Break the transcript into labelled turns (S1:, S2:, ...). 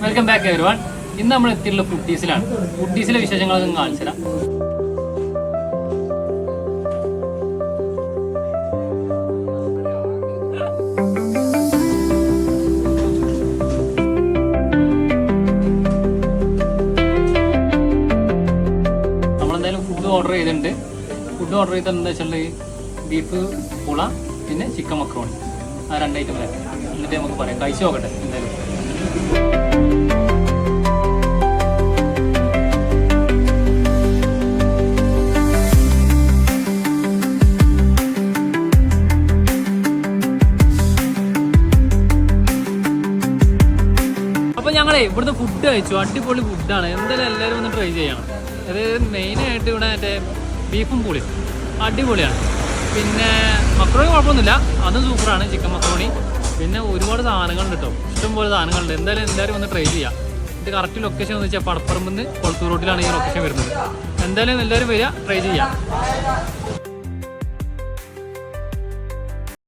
S1: Welcome back everyone. ഇന്ന് നമ്മൾ എത്തിയിട്ടുള്ള ഫുഡീസിലാണ്. ഫുഡീസിലെ വിശേഷങ്ങളൊക്കെ കാണിച്ചു തരാം. നമ്മളെന്തായാലും ഫുഡ് ഓർഡർ ചെയ്തിട്ടുണ്ട്. ഫുഡ് ഓർഡർ ചെയ്തത് എന്താ വെച്ചാൽ ബീഫ് പുള പിന്നെ ചിക്കൻ മക്രോണി, ആ 2 ഐറ്റം വരെ. എന്നിട്ട് നമുക്ക് പറയാം, കഴിച്ചു നോക്കട്ടെ എന്തായാലും. അപ്പോൾ ഞങ്ങളെ ഇവിടുന്ന് ഫുഡ് കഴിച്ചു. അടിപൊളി ഫുഡാണ്. എന്തായാലും എല്ലാവരും ഒന്ന് ട്രൈ ചെയ്യണം. അതായത് മെയിനായിട്ട് ഇവിടെ മറ്റേ ബീഫും പുളിയും അടിപൊളിയാണ്. പിന്നെ മക്രോണി കുഴപ്പമൊന്നുമില്ല, അതും സൂപ്പറാണ്. ചിക്കൻ മക്രോണി പിന്നെ ഒരുപാട് സാധനങ്ങളുണ്ട് കേട്ടോ, ഇഷ്ടംപോലെ സാധനങ്ങളുണ്ട്. എന്തായാലും എല്ലാവരും ഒന്ന് ട്രൈ ചെയ്യാം. ഇത് കറക്റ്റ് ലൊക്കേഷൻ എന്ന് വെച്ചാൽ പടപ്പറമ്പിൽ നിന്ന് കൊളത്തൂർ റോഡിലാണ് ഈ ലൊക്കേഷൻ വരുന്നത്. എന്തായാലും എല്ലാവരും വരിക, ട്രൈ ചെയ്യാം.